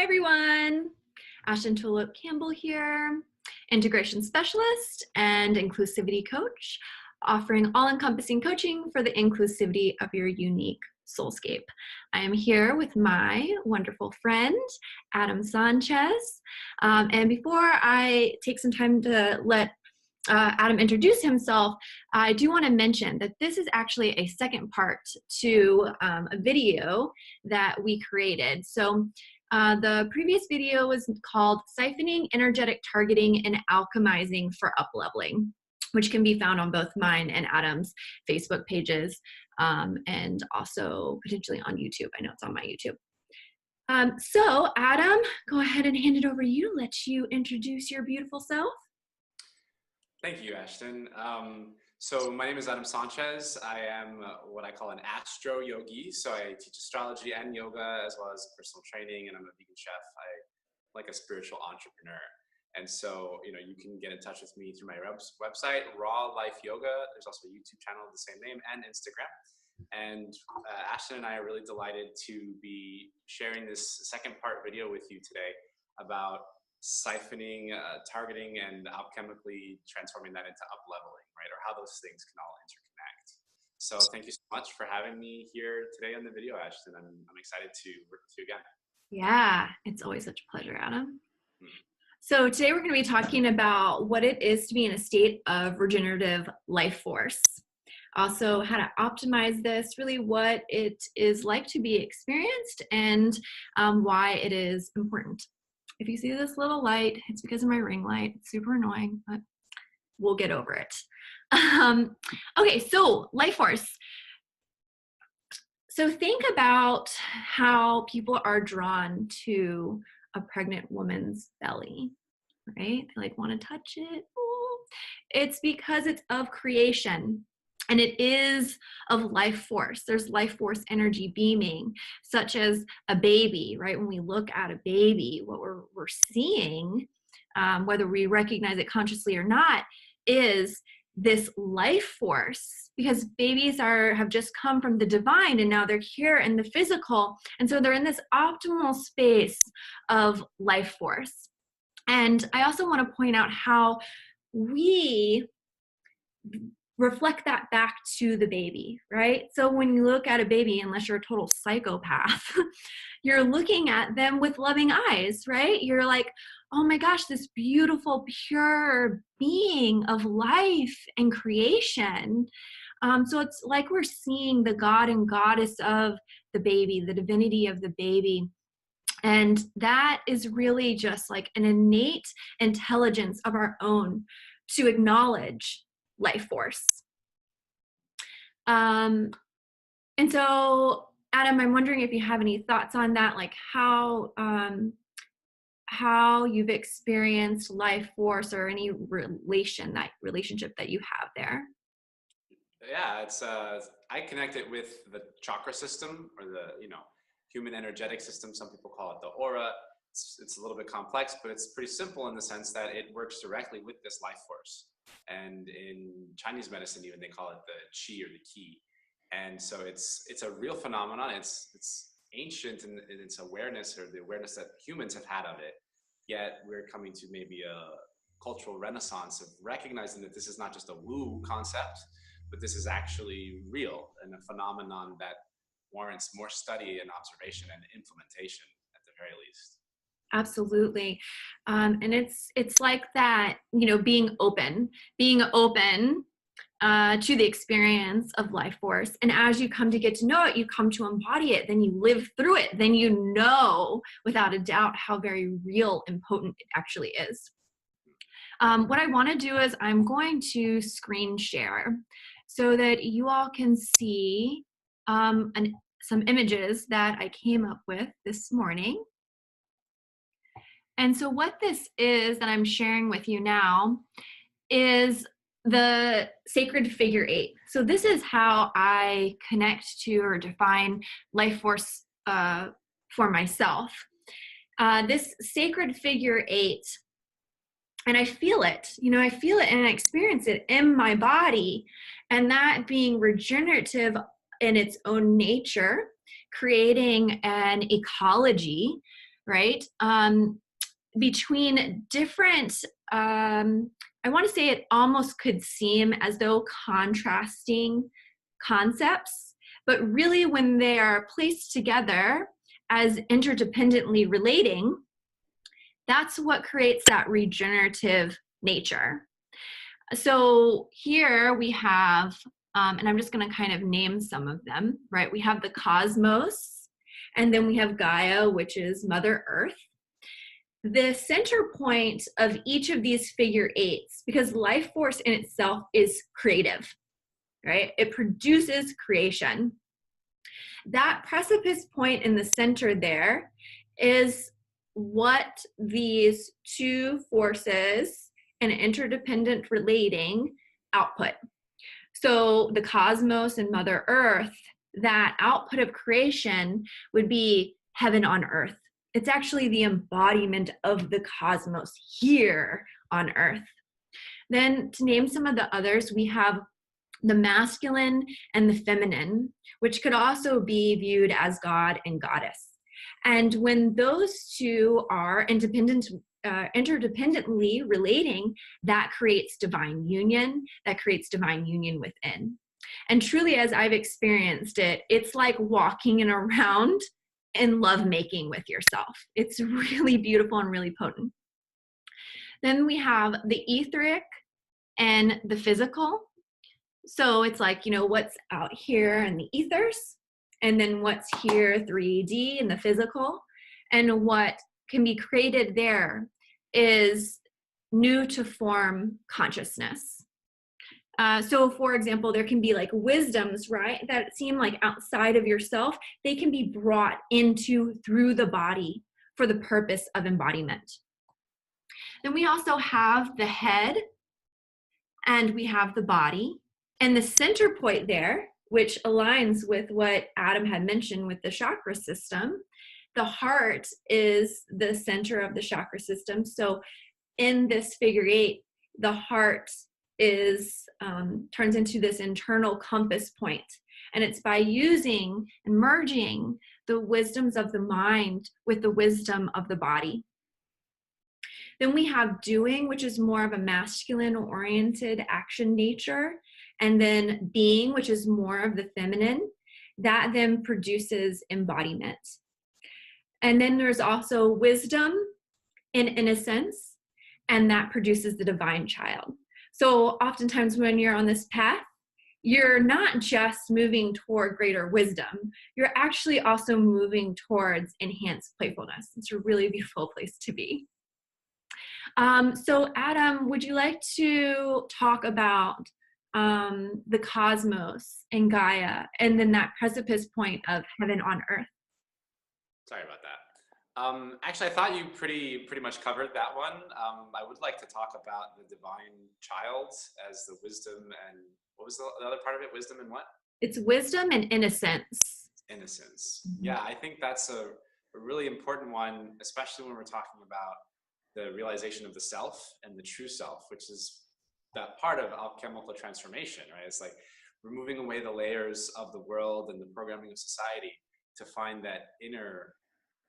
everyone. Ashton Tulip Campbell here, integration specialist and inclusivity coach, offering all-encompassing coaching for the inclusivity of your unique soulscape. I am here with my wonderful friend, Adam Sanchez. And before I take some time to let Adam introduce himself, I do want to mention that this is actually a second part to a video that we created. So the previous video was called Siphoning, Energetic Targeting, and Alchemizing for Upleveling, which can be found on both mine and Adam's Facebook pages, and also potentially on YouTube. I know it's on my YouTube. So Adam, go ahead and hand it over to you. Let you introduce your beautiful self. Thank you, Ashton. So my name is Adam Sanchez. I am what I call an astro yogi. So I teach astrology and yoga as well as personal training, and I'm a vegan chef. I'm like a spiritual entrepreneur. And so, you can get in touch with me through my website, Raw Life Yoga. There's also a YouTube channel of the same name and Instagram. And Ashton and I are really delighted to be sharing this second part video with you today about siphoning, targeting, and alchemically transforming that into up-leveling, right? Or how those things can all interconnect. So thank you so much for having me here today on the video, Ashton. I'm excited to work with you again. Yeah, it's always such a pleasure, Adam. So today we're going to be talking about what it is to be in a state of regenerative life force. Also, how to optimize this, really what it is like to be experienced, and why it is important. If you see this little light, it's because of my ring light. It's super annoying, but we'll get over it. Okay, so life force. So think about how people are drawn to a pregnant woman's belly, right? They want to touch it. Ooh. It's because it's of creation. And it is of life force. There's life force energy beaming, such as a baby, right? When we look at a baby, what we're seeing, whether we recognize it consciously or not, is this life force, because babies have just come from the divine and now they're here in the physical. And so they're in this optimal space of life force. And I also want to point out how we reflect that back to the baby, right? So when you look at a baby, unless you're a total psychopath, you're looking at them with loving eyes, right? You're like, oh my gosh, this beautiful, pure being of life and creation. So it's like we're seeing the God and goddess of the baby, the divinity of the baby. And that is really just like an innate intelligence of our own to acknowledge life force. And so, Adam, I'm wondering if you have any thoughts on that, like how you've experienced life force or any relationship that you have there. Yeah, it's I connect it with the chakra system, or the human energetic system. Some people call it the aura. It's a little bit complex, but it's pretty simple in the sense that it works directly with this life force. And in Chinese medicine, even they call it the qi or the qi. And so it's a real phenomenon. It's ancient in its awareness, or the awareness that humans have had of it. Yet we're coming to maybe a cultural renaissance of recognizing that this is not just a woo concept, but this is actually real and a phenomenon that warrants more study and observation and implementation at the very least. Absolutely. And it's like that, being open to the experience of life force. And as you come to get to know it, you come to embody it, then you live through it, then you know without a doubt how very real and potent it actually is. What I want to do is I'm going to screen share so that you all can see some images that I came up with this morning. And so what this is that I'm sharing with you now is the sacred figure 8. So this is how I connect to or define life force for myself. This sacred figure 8, and I feel it, I feel it and I experience it in my body, and that being regenerative in its own nature, creating an ecology right? Between different, I want to say it almost could seem as though contrasting concepts, but really when they are placed together as interdependently relating, that's what creates that regenerative nature. So here we have, and I'm just going to kind of name some of them, right? We have the cosmos, and then we have Gaia, which is Mother Earth. The center point of each of these figure eights, because life force in itself is creative, right? It produces creation. That precipice point in the center there is what these two forces and interdependent relating output. So the cosmos and Mother Earth, that output of creation would be heaven on earth. It's actually the embodiment of the cosmos here on earth. Then to name some of the others, we have the masculine and the feminine, which could also be viewed as God and goddess. And when those two are interdependently relating, that creates divine union, that creates divine union within. And truly, as I've experienced it, it's like walking in around and lovemaking with yourself. It's really beautiful and really potent. Then we have the etheric and the physical. So it's like, what's out here in the ethers, and then what's here 3D in the physical, and what can be created there is new to form consciousness. So for example, there can be like wisdoms, right, that seem like outside of yourself. They can be brought into through the body for the purpose of embodiment. Then we also have the head, and we have the body. And the center point there, which aligns with what Adam had mentioned with the chakra system, the heart is the center of the chakra system. So in this figure eight, the heart is turns into this internal compass point. And it's by using and merging the wisdoms of the mind with the wisdom of the body. Then we have doing, which is more of a masculine oriented action nature. And then being, which is more of the feminine, that then produces embodiment. And then there's also wisdom and innocence, and that produces the divine child. So oftentimes when you're on this path, you're not just moving toward greater wisdom, you're actually also moving towards enhanced playfulness. It's a really beautiful place to be. So Adam, would you like to talk about the cosmos and Gaia, and then that precipice point of heaven on earth? Sorry about that. Actually, I thought you pretty much covered that one. I would like to talk about the divine child as the wisdom, and what was the other part of it? Wisdom and what? It's wisdom and innocence. Innocence. Yeah, I think that's a really important one, especially when we're talking about the realization of the self and the true self, which is that part of alchemical transformation, right? It's like removing away the layers of the world and the programming of society to find that inner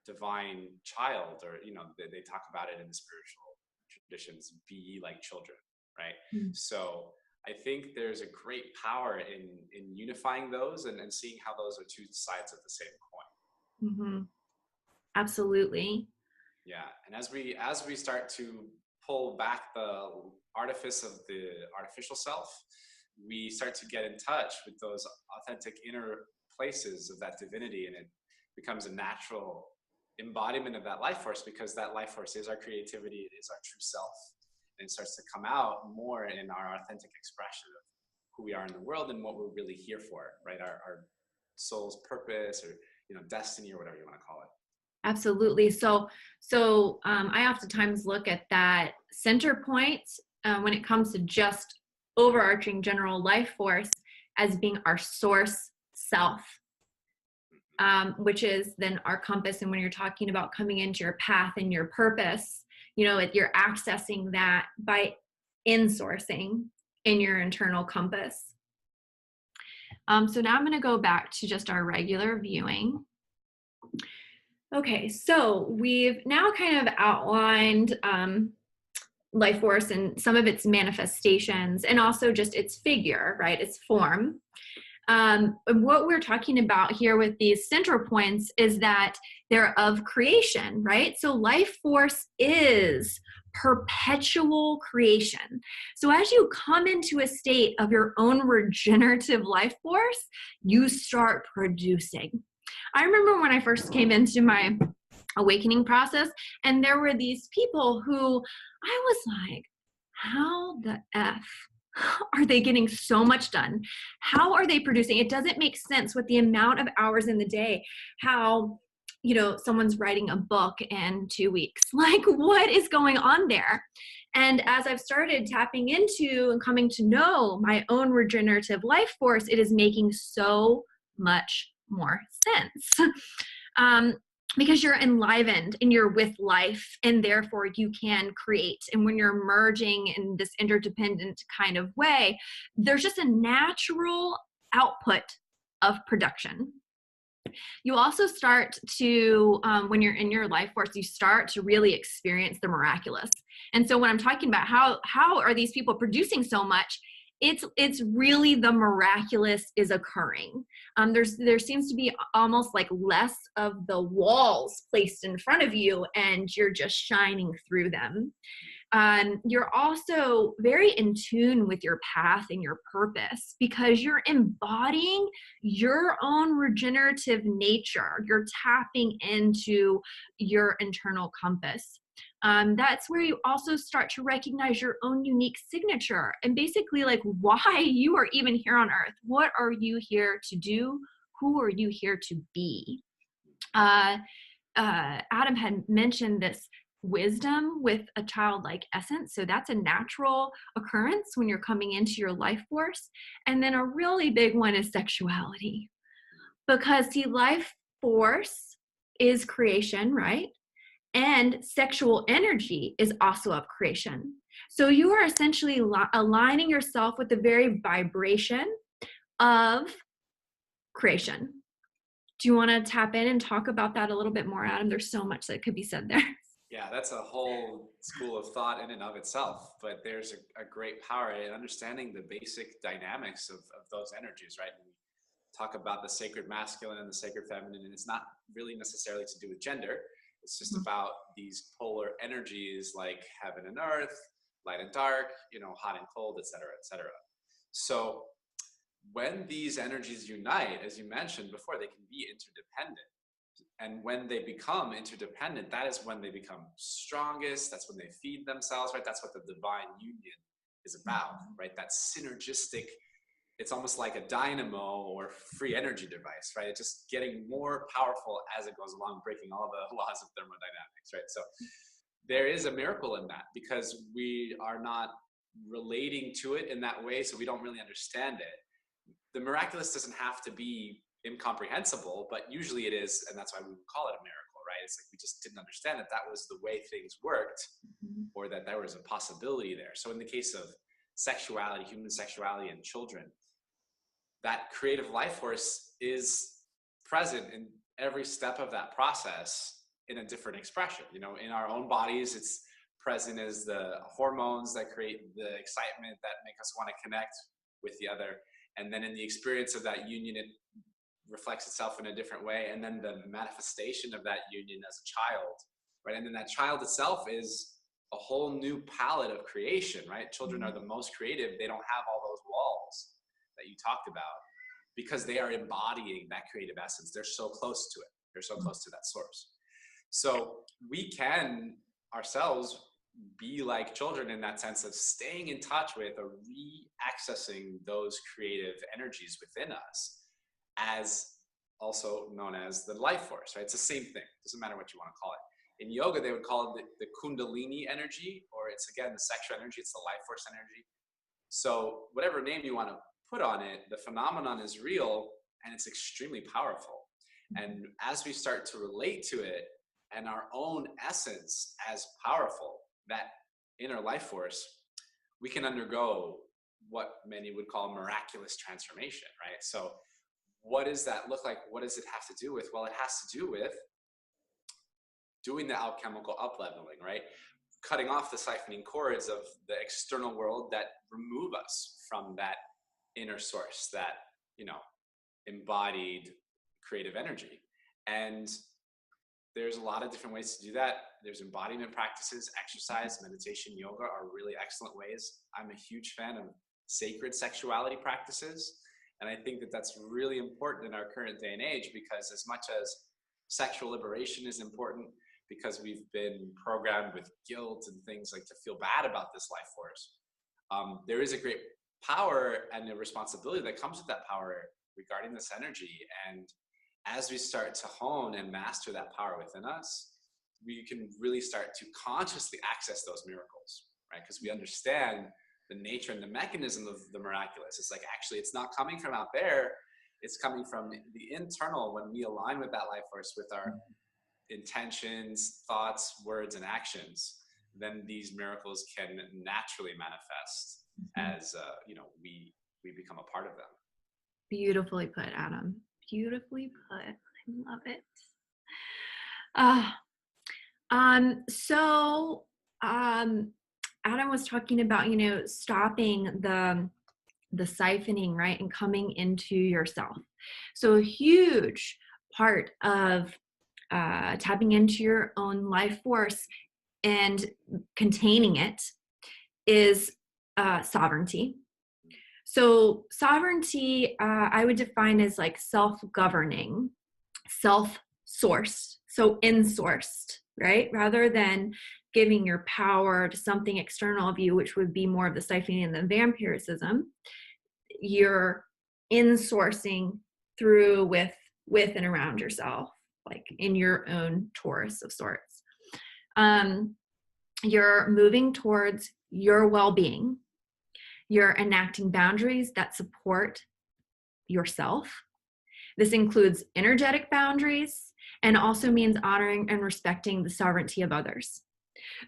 divine child, or they talk about it in the spiritual traditions, be ye like children, right? So I think there's a great power in unifying those and seeing how those are two sides of the same coin. Absolutely. Yeah, and as we start to pull back the artifice of the artificial self, we start to get in touch with those authentic inner places of that divinity, and it becomes a natural embodiment of that life force, because that life force is our creativity, it is our true self, and it starts to come out more in our authentic expression of who we are in the world and what we're really here for, right? Our soul's purpose, or destiny, or whatever you want to call it. Absolutely. So I oftentimes look at that center point when it comes to just overarching general life force as being our source self, which is then our compass. And when you're talking about coming into your path and your purpose, you're accessing that by insourcing in your internal compass. So now I'm going to go back to just our regular viewing. Okay, so we've now kind of outlined life force and some of its manifestations and also just its figure, right? Its form. What we're talking about here with these central points is that they're of creation, right? So life force is perpetual creation. So as you come into a state of your own regenerative life force, you start producing. I remember when I first came into my awakening process, and there were these people who I was like, how the F are they getting so much done? How are they producing? It doesn't make sense with the amount of hours in the day, how, someone's writing a book in 2 weeks. Like, what is going on there? And as I've started tapping into and coming to know my own regenerative life force, it is making so much more sense. um, because you're enlivened and you're with life, and therefore you can create. And when you're merging in this interdependent kind of way, there's just a natural output of production. You also start to, when you're in your life force, you start to really experience the miraculous. And so when I'm talking about how are these people producing so much, it's really the miraculous is occurring. There seems to be almost like less of the walls placed in front of you, and you're just shining through them. You're also very in tune with your path and your purpose because you're embodying your own regenerative nature. You're tapping into your internal compass. That's where you also start to recognize your own unique signature and basically like why you are even here on earth. What are you here to do? Who are you here to be? Adam had mentioned this wisdom with a childlike essence. So that's a natural occurrence when you're coming into your life force. And then a really big one is sexuality. Because see, life force is creation, right? And sexual energy is also of creation. So you are essentially aligning yourself with the very vibration of creation. Do you want to tap in and talk about that a little bit more, Adam? There's so much that could be said there. Yeah, that's a whole school of thought in and of itself, but there's a great power in understanding the basic dynamics of those energies, right? We talk about the sacred masculine and the sacred feminine, and it's not really necessarily to do with gender. It's just about these polar energies like heaven and earth, light and dark, hot and cold, et cetera, et cetera. So when these energies unite, as you mentioned before, they can be interdependent. And when they become interdependent, that is when they become strongest. That's when they feed themselves, right? That's what the divine union is about, right? That synergistic, it's almost like a dynamo or free energy device, right? It's just getting more powerful as it goes along, breaking all the laws of thermodynamics, right? So there is a miracle in that because we are not relating to it in that way, so we don't really understand it. The miraculous doesn't have to be incomprehensible, but usually it is, and that's why we would call it a miracle, right? It's like we just didn't understand that was the way things worked, or that there was a possibility there. So in the case of sexuality, human sexuality and children, that creative life force is present in every step of that process in a different expression. In our own bodies, it's present as the hormones that create the excitement that make us want to connect with the other. And then in the experience of that union, it reflects itself in a different way. And then the manifestation of that union as a child, right? And then that child itself is a whole new palette of creation, right? Children are the most creative. They don't have all those walls that you talked about because they are embodying that creative essence. They're so close to it. They're so close to that source. So we can ourselves be like children in that sense of staying in touch with or re-accessing those creative energies within us, as also known as the life force, right? It's the same thing. It doesn't matter what you want to call it. In yoga, they would call it the kundalini energy, or it's again the sexual energy, it's the life force energy. So whatever name you want to put on it, the phenomenon is real and it's extremely powerful. And as we start to relate to it and our own essence as powerful, that inner life force, we can undergo what many would call miraculous transformation, right? So what does that look like? What does it have to do with? Well, it has to do with doing the alchemical upleveling, right? Cutting off the siphoning cords of the external world that remove us from that inner source, that, you know, embodied creative energy. And there's a lot of different ways to do that. There's embodiment practices, exercise, meditation, yoga are really excellent ways. I'm a huge fan of sacred sexuality practices. And I think that that's really important in our current day and age, because as much as sexual liberation is important, because we've been programmed with guilt and things like to feel bad about this life force, there is a great power and a responsibility that comes with that power regarding this energy. And as we start to hone and master that power within us, we can really start to consciously access those miracles, right? Because we understand the nature and the mechanism of the miraculous. It's like, actually, it's not coming from out there. It's coming from the internal. When we align with that life force, with our intentions, thoughts, words, and actions, then these miracles can naturally manifest as, we become a part of them. Beautifully put, Adam. Beautifully put. I love it. Adam was talking about, stopping the siphoning, right, and coming into yourself. So a huge part of tapping into your own life force and containing it is sovereignty. So sovereignty, I would define as like self-governing, self-sourced, so in-sourced, right? Rather than giving your power to something external of you, which would be more of the siphoning and the vampirism, you're in-sourcing through with and around yourself, like in your own torus of sorts. You're moving towards your well-being. You're enacting boundaries that support yourself. This includes energetic boundaries and also means honoring and respecting the sovereignty of others.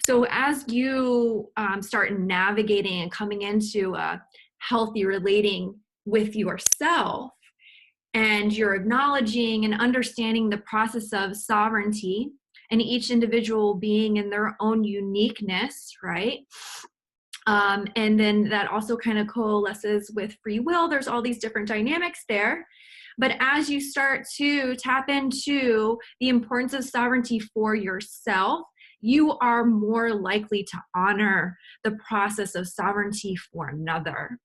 So as you start navigating and coming into a healthy relating with yourself, and you're acknowledging and understanding the process of sovereignty and each individual being in their own uniqueness, right? And then that also kind of coalesces with free will. There's all these different dynamics there. But as you start to tap into the importance of sovereignty for yourself, you are more likely to honor the process of sovereignty for another.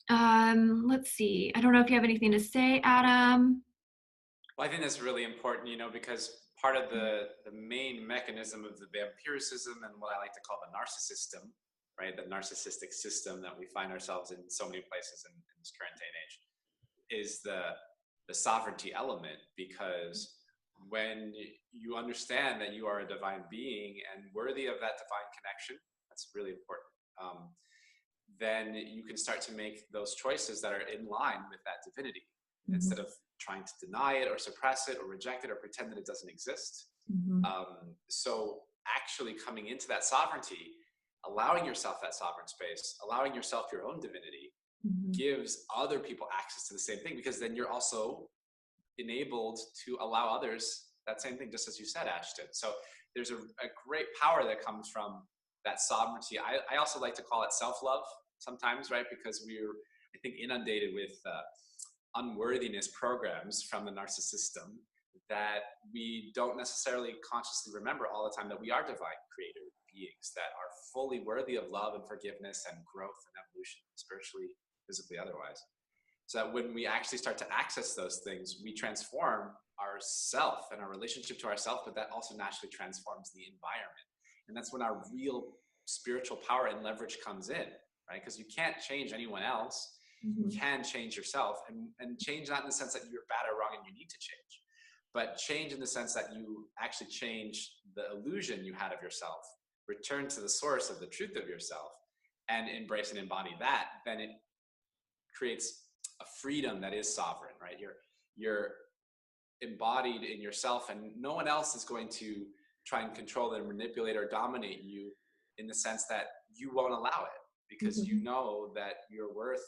Let's see. I don't know if you have anything to say, Adam. Well, I think that's really important, because part of the main mechanism of the vampiricism and what I like to call the narcissism, right? The narcissistic system that we find ourselves in so many places in this current day and age, is the sovereignty element. Because when you understand that you are a divine being and worthy of that divine connection, that's really important. Then you can start to make those choices that are in line with that divinity, instead of trying to deny it or suppress it or reject it or pretend that it doesn't exist. So actually coming into that sovereignty, allowing yourself that sovereign space, allowing yourself your own divinity, gives other people access to the same thing, because then you're also enabled to allow others that same thing, just as you said, Ashton. So there's a great power that comes from that sovereignty. I also like to call it self-love sometimes, right? Because we're, I think, inundated with unworthiness programs from the narcissism, that we don't necessarily consciously remember all the time that we are divine creator beings that are fully worthy of love and forgiveness and growth and evolution, spiritually, physically, otherwise. So that when we actually start to access those things, we transform ourself and our relationship to ourself, but that also naturally transforms the environment. And that's when our real spiritual power and leverage comes in, right? Because you can't change anyone else. You can change yourself, and change not in the sense that you're bad or wrong and you need to change, but change in the sense that you actually change the illusion you had of yourself, return to the source of the truth of yourself, and embrace and embody that. Then it creates a freedom that is sovereign, right? You're embodied in yourself, and no one else is going to try and control and manipulate or dominate you, in the sense that you won't allow it, because you know that you're worth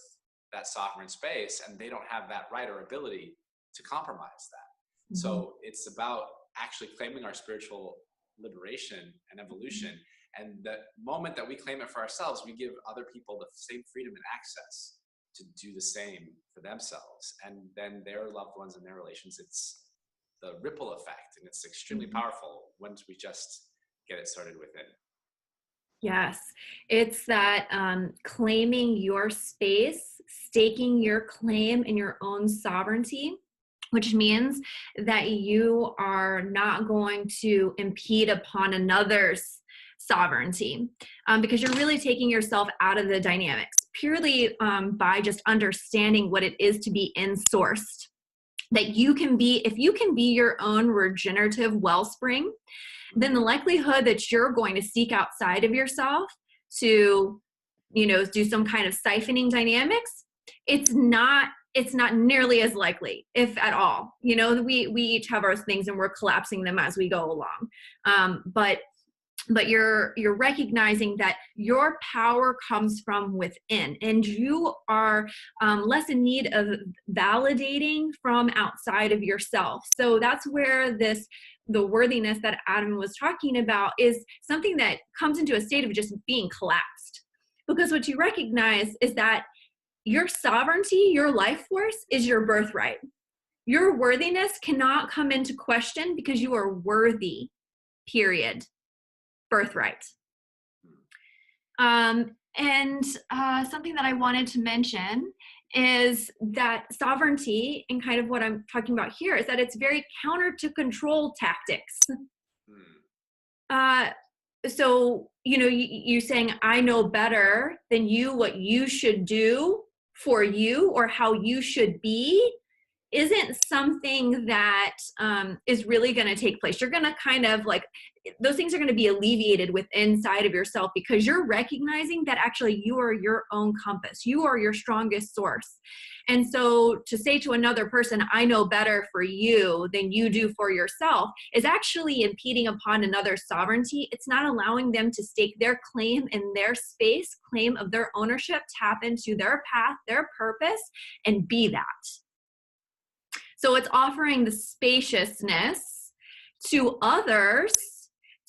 that sovereign space, and they don't have that right or ability to compromise that. Mhm. So it's about actually claiming our spiritual liberation and evolution. And the moment that we claim it for ourselves, we give other people the same freedom and access to do the same for themselves. And then their loved ones and their relations, it's the ripple effect. And it's extremely Mhm. powerful once we just get it started within. Yes, it's that claiming your space, staking your claim in your own sovereignty, which means that you are not going to impede upon another's sovereignty, because you're really taking yourself out of the dynamics purely by just understanding what it is to be in-sourced. That you can be, if you can be your own regenerative wellspring, then the likelihood that you're going to seek outside of yourself to, do some kind of siphoning dynamics, it's not nearly as likely, if at all. We each have our things and we're collapsing them as we go along. But you're recognizing that your power comes from within, and you are less in need of validating from outside of yourself. So that's where the worthiness that Adam was talking about is something that comes into a state of just being collapsed, because what you recognize is that your sovereignty, your life force, is your birthright. Your worthiness cannot come into question because you are worthy, period. Birthright. And something that I wanted to mention is that sovereignty, and kind of what I'm talking about here, is that it's very counter to control tactics. So, you saying, I know better than you what you should do for you or how you should be, isn't something that is really going to take place. You're going to kind of like, those things are going to be alleviated with inside of yourself, because you're recognizing that actually you are your own compass. You are your strongest source. And so to say to another person, I know better for you than you do for yourself, is actually impeding upon another's sovereignty. It's not allowing them to stake their claim in their space, claim of their ownership, tap into their path, their purpose, and be that. So it's offering the spaciousness to others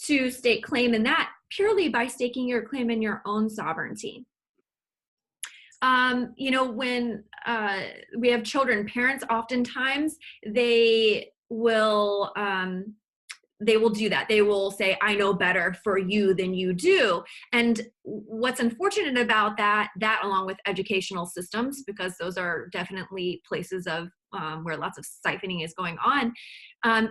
to stake claim in that purely by staking your claim in your own sovereignty. When we have children, parents oftentimes they will do that. They will say, I know better for you than you do. And what's unfortunate about that along with educational systems, because those are definitely places of where lots of siphoning is going on,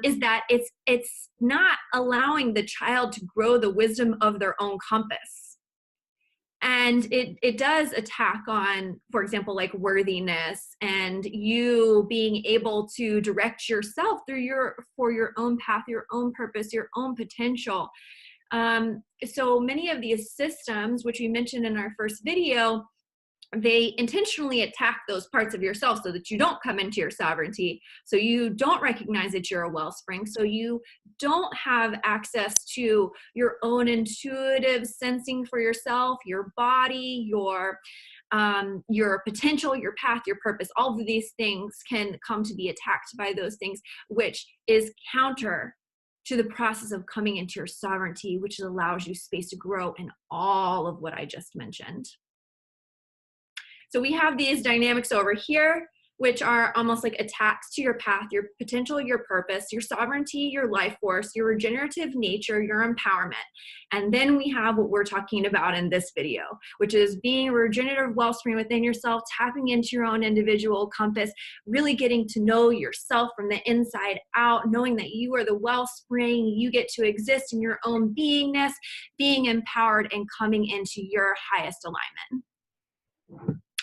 is that it's not allowing the child to grow the wisdom of their own compass. And it does attack on, for example, like worthiness and you being able to direct yourself for your own path, your own purpose, your own potential. So many of these systems, which we mentioned in our first video, they intentionally attack those parts of yourself so that you don't come into your sovereignty, so you don't recognize that you're a wellspring, so you don't have access to your own intuitive sensing for yourself, your body, your potential, your path, your purpose. All of these things can come to be attacked by those things, which is counter to the process of coming into your sovereignty, which allows you space to grow in all of what I just mentioned. So we have these dynamics over here, which are almost like attached to your path, your potential, your purpose, your sovereignty, your life force, your regenerative nature, your empowerment. And then we have what we're talking about in this video, which is being a regenerative wellspring within yourself, tapping into your own individual compass, really getting to know yourself from the inside out, knowing that you are the wellspring, you get to exist in your own beingness, being empowered and coming into your highest alignment,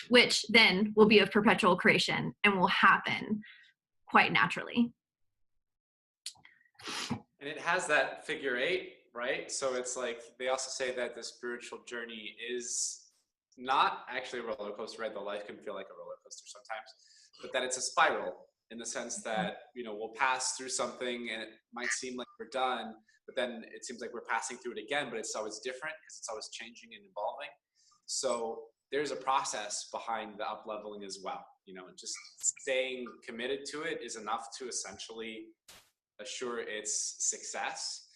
which then will be of perpetual creation and will happen quite naturally. And it has that figure 8, right? So it's like, they also say that the spiritual journey is not actually a roller coaster, right? The life can feel like a roller coaster sometimes, but that it's a spiral in the sense that, we'll pass through something and it might seem like we're done, but then it seems like we're passing through it again, but it's always different because it's always changing and evolving. So there's a process behind the up leveling as well. You know, just staying committed to it is enough to essentially assure its success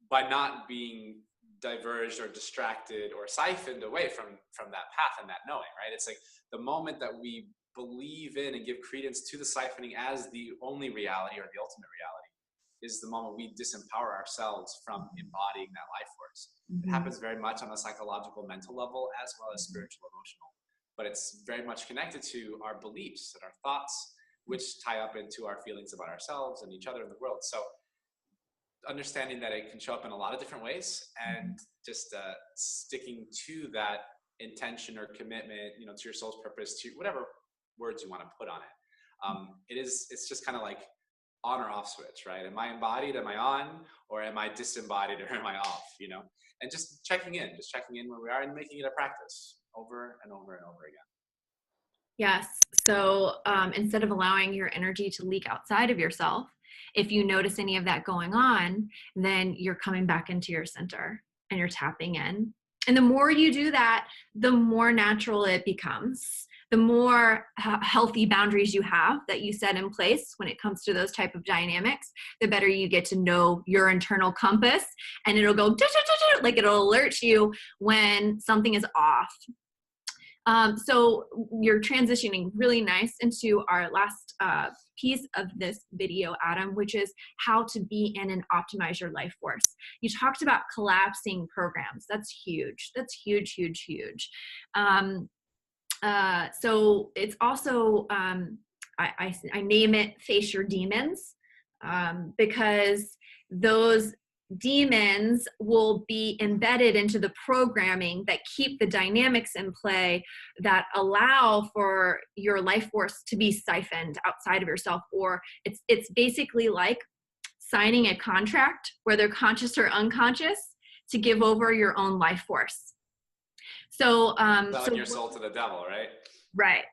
by not being diverged or distracted or siphoned away from that path and that knowing, right? It's like the moment that we believe in and give credence to the siphoning as the only reality or the ultimate reality is the moment we disempower ourselves from embodying that life force. It happens very much on a psychological, mental level, as well as spiritual, emotional. But it's very much connected to our beliefs and our thoughts, which tie up into our feelings about ourselves and each other in the world. So understanding that it can show up in a lot of different ways, and just sticking to that intention or commitment, you know, to your soul's purpose, to whatever words you want to put on it. It's just kind of like on or off switch, right? Am I embodied? Am I on? Or am I disembodied? Or am I off? You know, and just checking in where we are and making it a practice over and over and over again. Yes. So instead of allowing your energy to leak outside of yourself, if you notice any of that going on, then you're coming back into your center and you're tapping in. And the more you do that, the more natural it becomes. The more healthy boundaries you have that you set in place when it comes to those type of dynamics, the better you get to know your internal compass, and it'll go like it'll alert you when something is off. So you're transitioning really nice into our last piece of this video, Adam, which is how to be in and optimize your life force. You talked about collapsing programs. That's huge. That's huge, huge, huge. So it's also, I name it face your demons, because those demons will be embedded into the programming that keep the dynamics in play that allow for your life force to be siphoned outside of yourself. Or it's basically like signing a contract, whether conscious or unconscious, to give over your own life force. So, selling your soul to the devil, right?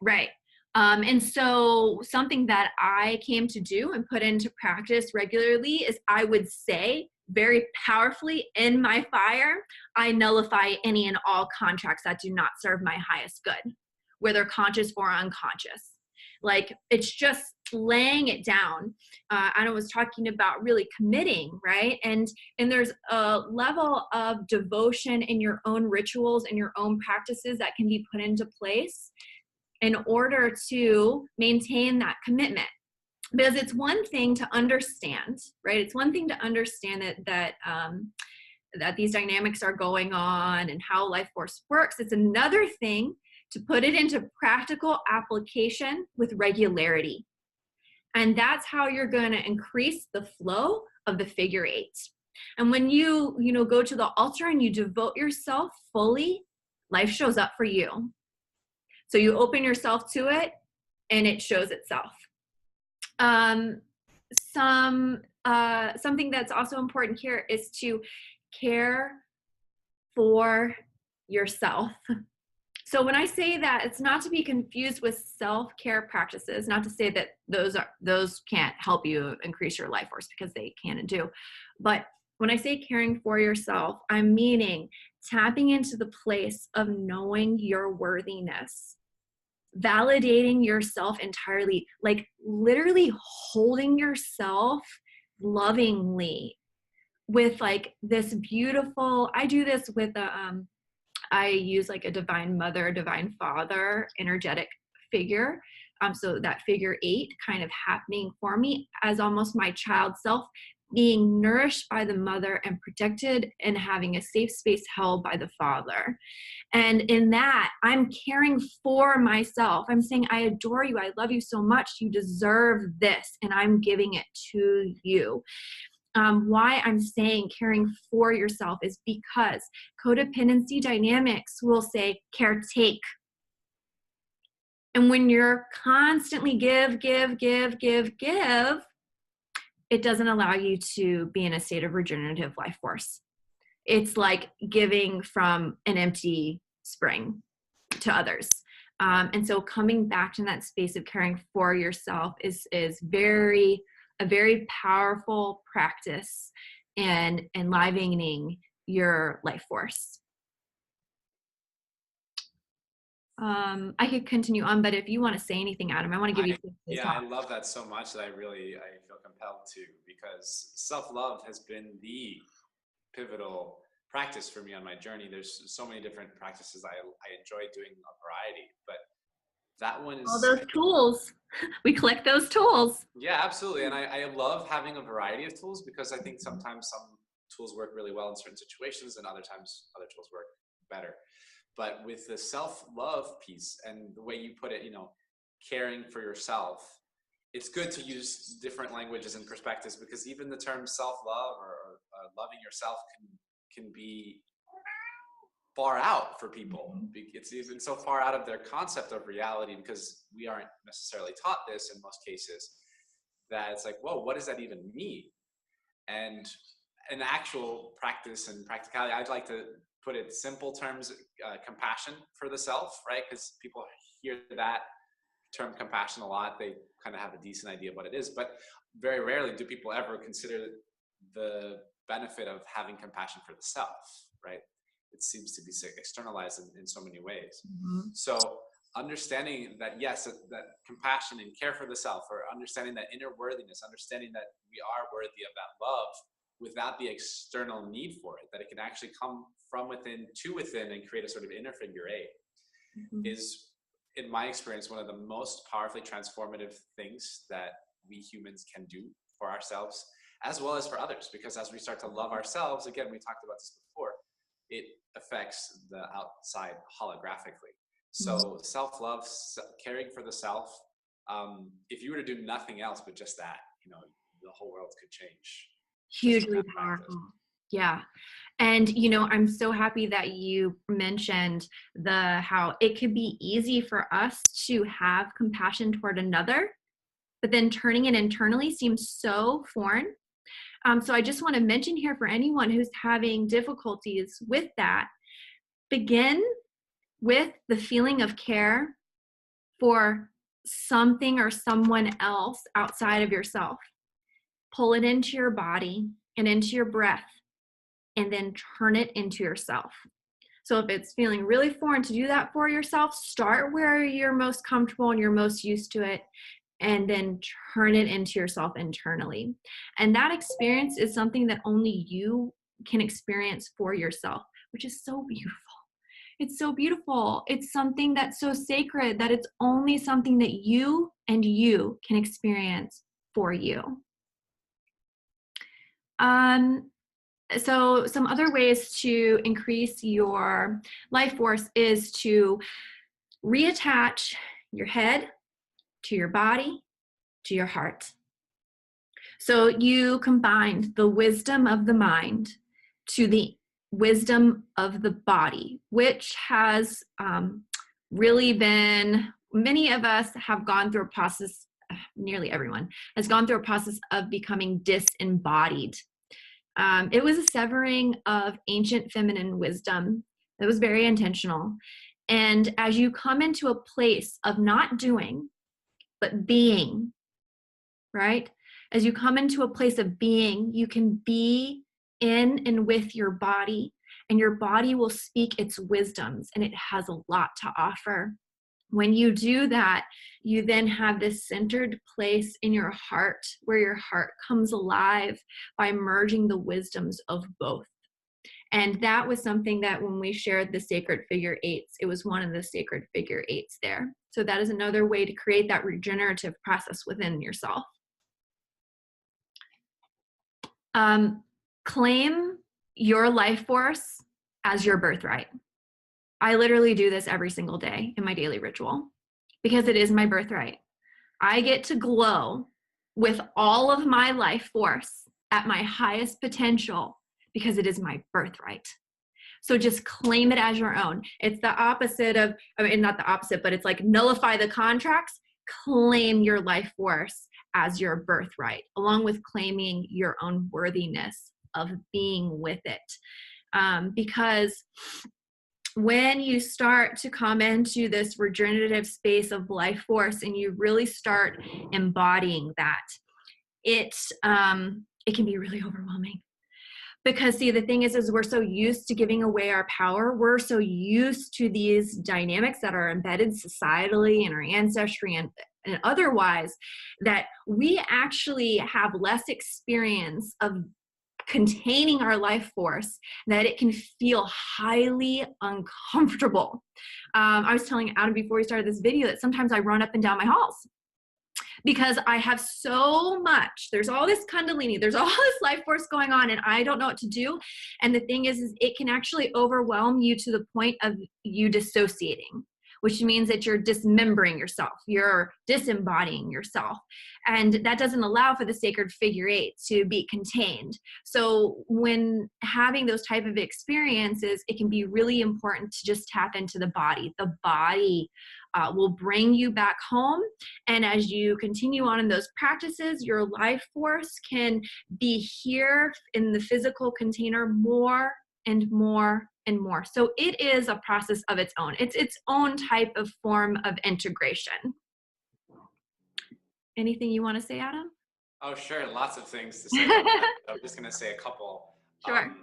Right. And so something that I came to do and put into practice regularly is, I would say very powerfully in my fire, I nullify any and all contracts that do not serve my highest good, whether conscious or unconscious. Like, it's just laying it down. Anna was talking about really committing, right? And there's a level of devotion in your own rituals and your own practices that can be put into place in order to maintain that commitment. Because it's one thing to understand, right? It's one thing to understand that these dynamics are going on and how life force works. It's another thing to put it into practical application with regularity. And that's how you're going to increase the flow of the figure eight. And when you go to the altar and you devote yourself fully, life shows up for you. So you open yourself to it and it shows itself. Something that's also important here is to care for yourself. So when I say that, it's not to be confused with self-care practices, not to say that those can't help you increase your life force, because they can and do. But when I say caring for yourself, I'm meaning tapping into the place of knowing your worthiness, validating yourself entirely, like literally holding yourself lovingly with like this beautiful, I do this with I use like a divine mother, divine father, energetic figure. So that figure eight kind of happening for me as almost my child self, being nourished by the mother and protected and having a safe space held by the father. And in that, I'm caring for myself. I'm saying, I adore you. I love you so much. You deserve this. And I'm giving it to you. Why I'm saying caring for yourself is because codependency dynamics will say caretake. And when you're constantly give, it doesn't allow you to be in a state of regenerative life force. It's like giving from an empty spring to others. And so coming back to that space of caring for yourself is a very powerful practice in enlivening your life force. I could continue on, but if you want to say anything, Adam, I want to give you space to Yeah, I talk. love that so much that I feel compelled to, because self-love has been the pivotal practice for me on my journey. There's so many different practices I enjoy doing a variety, but that one All is, those I think, tools. We collect those tools. yeah, absolutely. And I love having a variety of tools, because I think sometimes some tools work really well in certain situations and other times other tools work better. But with the self-love piece and the way you put it, caring for yourself, it's good to use different languages and perspectives, because even the term self-love or loving yourself can be far out for people. It's even so far out of their concept of reality, because we aren't necessarily taught this in most cases, that it's like, whoa, what does that even mean? And in actual practice and practicality, I'd like to put it simple terms, compassion for the self, right? Because people hear that term compassion a lot. They kind of have a decent idea of what it is, but very rarely do people ever consider the benefit of having compassion for the self, right? It seems to be externalized in so many ways. Mm-hmm. So understanding that, yes, that compassion and care for the self, or understanding that inner worthiness, understanding that we are worthy of that love without the external need for it, that it can actually come from within to within and create a sort of inner figure eight, is, in my experience, one of the most powerfully transformative things that we humans can do for ourselves as well as for others. Because as we start to love ourselves, again, we talked about this before, it affects the outside holographically. So self-love, caring for the self, if you were to do nothing else but just that, the whole world could change. Hugely powerful. Yeah. And, I'm so happy that you mentioned how it could be easy for us to have compassion toward another, but then turning it internally seems so foreign. So I just want to mention here, for anyone who's having difficulties with that, begin with the feeling of care for something or someone else outside of yourself. Pull it into your body and into your breath, and then turn it into yourself. So if it's feeling really foreign to do that for yourself, start where you're most comfortable and you're most used to it, and then turn it into yourself internally. And that experience is something that only you can experience for yourself, which is so beautiful. It's so beautiful. It's something that's so sacred that it's only something that you and you can experience for you. So some other ways to increase your life force is to reattach your head to your body, to your heart. So you combine the wisdom of the mind to the wisdom of the body, which has really been, many of us have gone through a process, nearly everyone has gone through a process of becoming disembodied. It was a severing of ancient feminine wisdom that was very intentional. And as you come into a place of not doing, but being, right? As you come into a place of being, you can be in and with your body, and your body will speak its wisdoms, and it has a lot to offer. When you do that, you then have this centered place in your heart where your heart comes alive by merging the wisdoms of both. And that was something that when we shared the sacred figure eights, it was one of the sacred figure eights there. So that is another way to create that regenerative process within yourself. Claim your life force as your birthright. I literally do this every single day in my daily ritual because it is my birthright. I get to glow with all of my life force at my highest potential because it is my birthright. So just claim it as your own. It's the opposite of, not the opposite, but it's like nullify the contracts, claim your life force as your birthright, along with claiming your own worthiness of being with it. Because when you start to come into this regenerative space of life force and you really start embodying that, it can be really overwhelming. Because see, the thing is we're so used to giving away our power. We're so used to these dynamics that are embedded societally in our ancestry and otherwise, that we actually have less experience of containing our life force, that it can feel highly uncomfortable. I was telling Adam before we started this video that sometimes I run up and down my halls because I have so much, there's all this kundalini, there's all this life force going on, and I don't know what to do. And the thing is it can actually overwhelm you to the point of you dissociating, which means that you're dismembering yourself, you're disembodying yourself. And that doesn't allow for the sacred figure eight to be contained. So when having those type of experiences, it can be really important to just tap into the body. The body will bring you back home. And as you continue on in those practices, your life force can be here in the physical container more and more and more. So it is a process of its own. It's its own type of form of integration. Anything you want to say, Adam? Oh, sure. Lots of things to say about that. I'm just going to say a couple. Sure.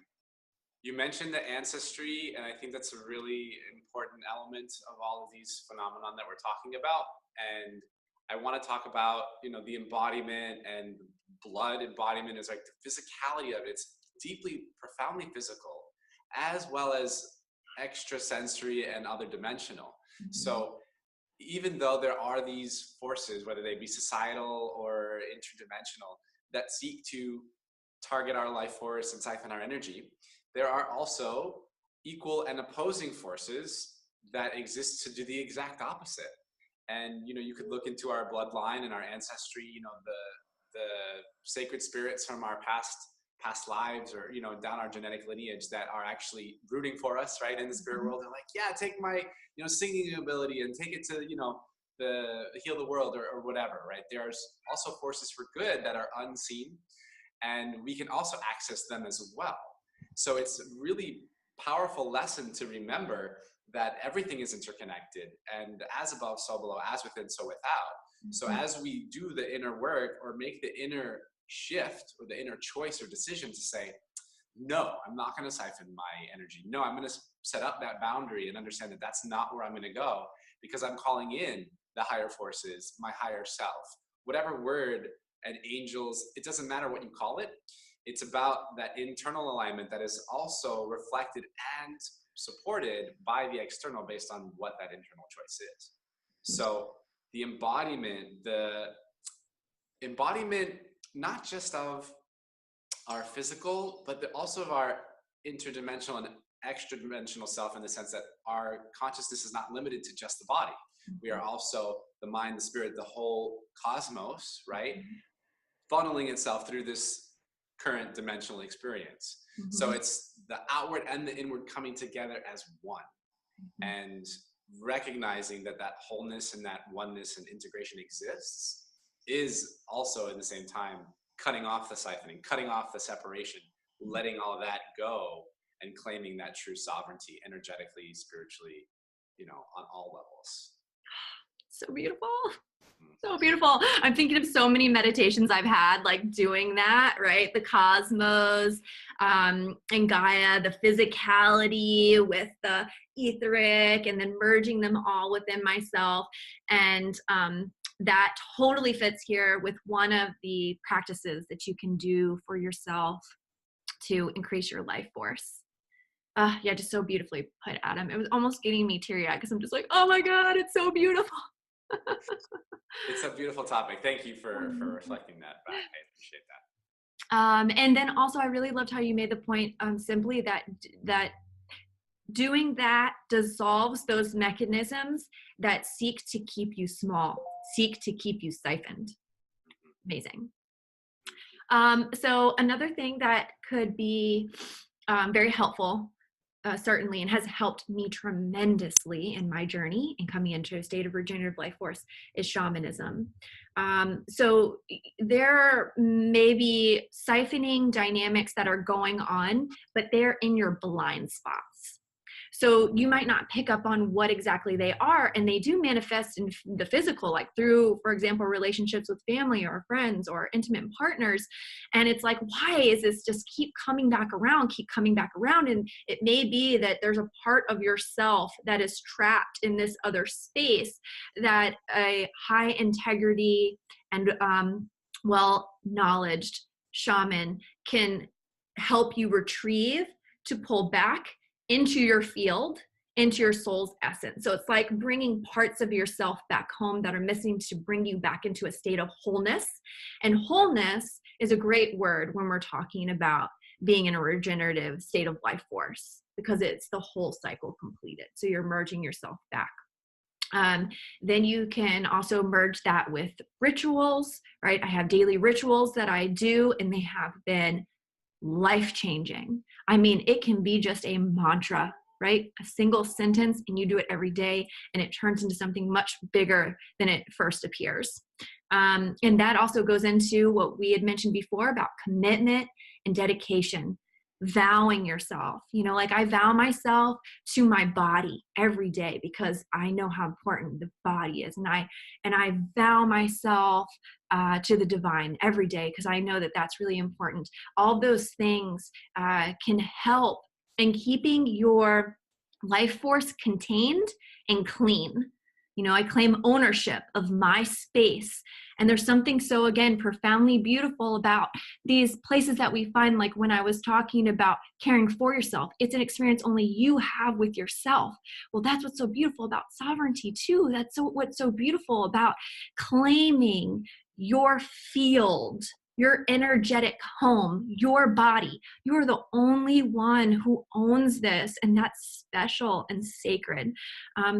You mentioned the ancestry, and I think that's a really important element of all of these phenomenon that we're talking about. And I want to talk about, the embodiment, and blood embodiment is like the physicality of it. It's deeply, profoundly physical, as well as extrasensory and other dimensional. Mm-hmm. So even though there are these forces, whether they be societal or interdimensional, that seek to target our life force and siphon our energy, there are also equal and opposing forces that exist to do the exact opposite. And, you could look into our bloodline and our ancestry, the sacred spirits from our past lives, or, down our genetic lineage that are actually rooting for us, right? In the spirit world, they're like, yeah, take my, singing ability and take it to, the heal the world or whatever, right? There's also forces for good that are unseen, and we can also access them as well. So it's a really powerful lesson to remember that everything is interconnected, and as above, so below, as within, so without. Mm-hmm. So as we do the inner work, or make the inner shift, or the inner choice or decision to say, no, I'm not going to siphon my energy. No, I'm going to set up that boundary and understand that that's not where I'm going to go, because I'm calling in the higher forces, my higher self, whatever word, and angels, it doesn't matter what you call it. It's about that internal alignment that is also reflected and supported by the external based on what that internal choice is. So the embodiment, not just of our physical, but also of our interdimensional and extra dimensional self, in the sense that our consciousness is not limited to just the body. We are also the mind, the spirit, the whole cosmos, right? Funneling itself through this current dimensional experience. Mm-hmm. So it's the outward and the inward coming together as one. Mm-hmm. And recognizing that wholeness and that oneness and integration exists is also, at the same time, cutting off the siphoning, cutting off the separation, letting all that go, and claiming that true sovereignty energetically, spiritually, on all levels. So beautiful. So beautiful. I'm thinking of so many meditations I've had, like doing that, right? The cosmos, and Gaia, the physicality with the etheric, and then merging them all within myself. And that totally fits here with one of the practices that you can do for yourself to increase your life force. Yeah, just so beautifully put, Adam. It was almost getting me teary-eyed, because I'm just like, oh my God, it's so beautiful. It's a beautiful topic. Thank you for reflecting that back. I appreciate that. And then also, I really loved how you made the point simply that doing that dissolves those mechanisms that seek to keep you small, seek to keep you siphoned. Amazing. So another thing that could be very helpful, certainly, and has helped me tremendously in my journey in coming into a state of regenerative life force, is shamanism. So there may be siphoning dynamics that are going on, but they're in your blind spots. So you might not pick up on what exactly they are, and they do manifest in the physical, like through, for example, relationships with family or friends or intimate partners. And it's like, why is this just keep coming back around, keep coming back around? And it may be that there's a part of yourself that is trapped in this other space that a high integrity and well knowledged shaman can help you retrieve, to pull back into your field, into your soul's essence. So it's like bringing parts of yourself back home that are missing to bring you back into a state of wholeness. And wholeness is a great word when we're talking about being in a regenerative state of life force, because it's the whole cycle completed. So you're merging yourself back. Then you can also merge that with rituals, right? I have daily rituals that I do, and they have been life-changing. I mean, it can be just a mantra, right? A single sentence, and you do it every day, and it turns into something much bigger than it first appears. And that also goes into what we had mentioned before about commitment and dedication. Vowing yourself, like I vow myself to my body every day because I know how important the body is, and I vow myself to the divine every day because I know that that's really important. All those things can help in keeping your life force contained and clean. I claim ownership of my space. And there's something so, again, profoundly beautiful about these places that we find, like when I was talking about caring for yourself. It's an experience only you have with yourself. Well, that's what's so beautiful about sovereignty, too. What's so beautiful about claiming your field, your energetic home, your body. You're the only one who owns this, and that's special and sacred.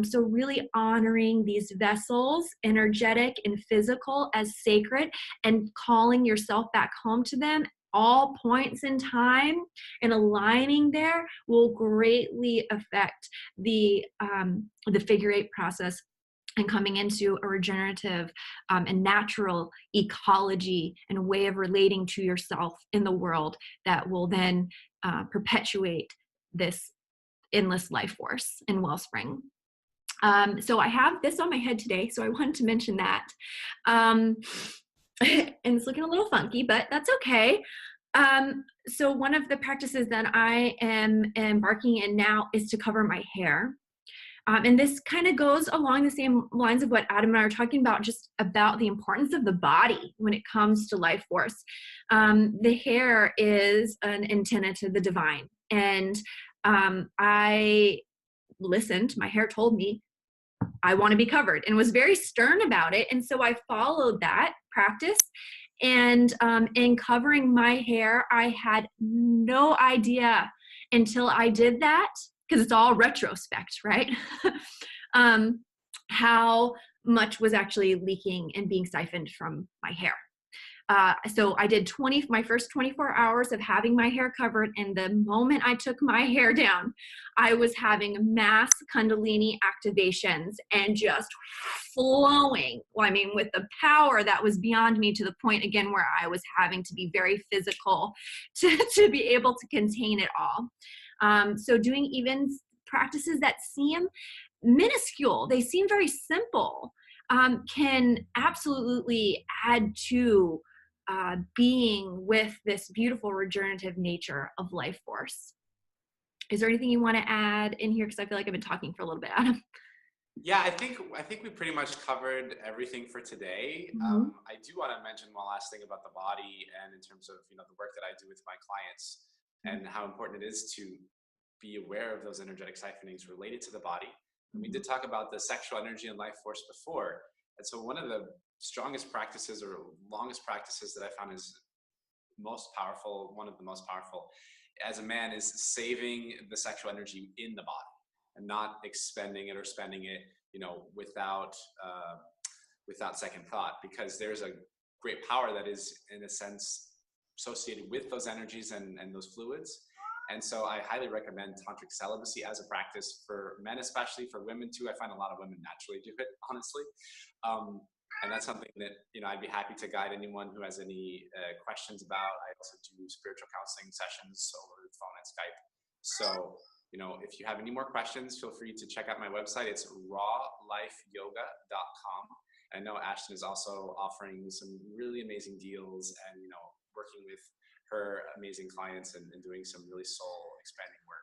So really honoring these vessels, energetic and physical, as sacred, and calling yourself back home to them all points in time, and aligning there will greatly affect the figure eight process and coming into a regenerative and natural ecology and way of relating to yourself in the world that will then perpetuate this endless life force and wellspring. So I have this on my head today, so I wanted to mention that. And it's looking a little funky, but that's okay. So one of the practices that I am embarking in now is to cover my hair. And this kind of goes along the same lines of what Adam and I are talking about, just about the importance of the body when it comes to life force. The hair is an antenna to the divine. And I listened, my hair told me I want to be covered, and was very stern about it. And so I followed that practice. And in covering my hair, I had no idea until I did that, because it's all retrospect, right? How much was actually leaking and being siphoned from my hair. So I did my first 24 hours of having my hair covered, and the moment I took my hair down, I was having mass Kundalini activations and just flowing. Well, I mean, with the power that was beyond me, to the point, again, where I was having to be very physical to be able to contain it all. So doing even practices that seem minuscule, they seem very simple, can absolutely add to being with this beautiful regenerative nature of life force. Is there anything you want to add in here? Because I feel like I've been talking for a little bit, Adam. Yeah, I think we pretty much covered everything for today. Mm-hmm. I do want to mention one last thing about the body, and in terms of the work that I do with my clients, and how important it is to be aware of those energetic siphonings related to the body. And we did talk about the sexual energy and life force before. And so one of the strongest practices, or longest practices, that I found is most powerful, one of the most powerful as a man, is saving the sexual energy in the body and not expending it or spending it, without second thought, because there's a great power that is, in a sense, associated with those energies and those fluids. And so I highly recommend tantric celibacy as a practice for men, especially for women too. I find a lot of women naturally do it, honestly. And that's something that, I'd be happy to guide anyone who has any questions about. I also do spiritual counseling sessions over the phone and Skype. So if you have any more questions, feel free to check out my website. It's rawlifeyoga.com. I know Ashton is also offering some really amazing deals and, working with her amazing clients and doing some really soul expanding work.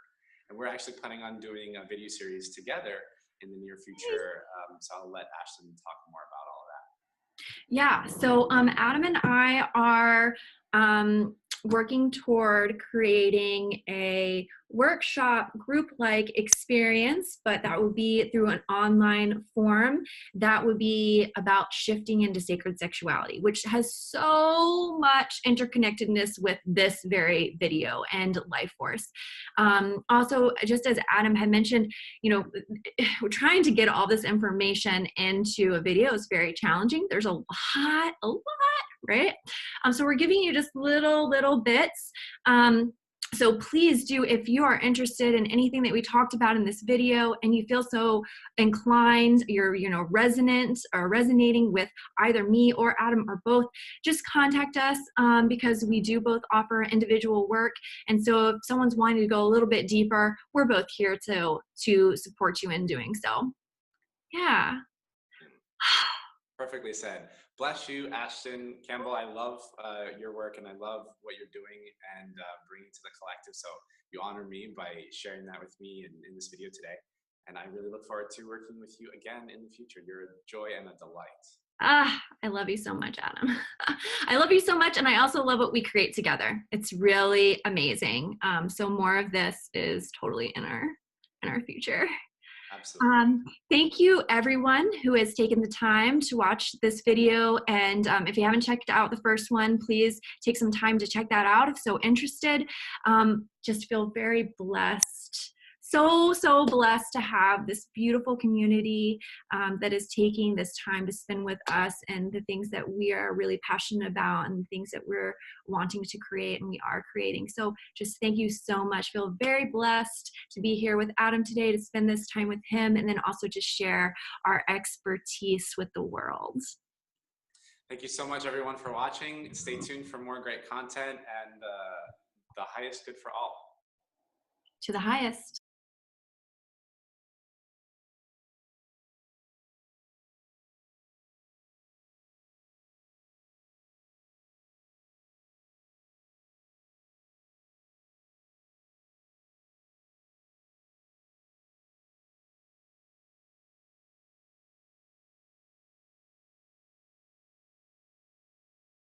And we're actually planning on doing a video series together in the near future. So I'll let Ashton talk more about all of that. Yeah, so Adam and I are working toward creating a workshop group-like experience, but that would be through an online form that would be about shifting into sacred sexuality, which has so much interconnectedness with this very video and life force. Also, just as Adam had mentioned, we're trying to get all this information into a video is very challenging. There's a lot, right? So we're giving you just little bits. So please do, if you are interested in anything that we talked about in this video and you feel so inclined, you're resonant or resonating with either me or Adam or both, just contact us because we do both offer individual work. And so if someone's wanting to go a little bit deeper, we're both here to support you in doing so. Yeah. Perfectly said. Bless you, Ashton Campbell. I love your work and I love what you're doing and bringing to the collective. So you honor me by sharing that with me in this video today. And I really look forward to working with you again in the future. You're a joy and a delight. I love you so much, Adam. I love you so much. And I also love what we create together. It's really amazing. So more of this is totally in our future. Absolutely. Thank you everyone who has taken the time to watch this video. And if you haven't checked out the first one, please take some time to check that out if so interested. Just feel very blessed. So blessed to have this beautiful community that is taking this time to spend with us and the things that we are really passionate about and the things that we're wanting to create and we are creating. So just thank you so much. Feel very blessed to be here with Adam today, to spend this time with him, and then also to share our expertise with the world. Thank you so much, everyone, for watching. Stay tuned for more great content and the highest good for all. To the highest.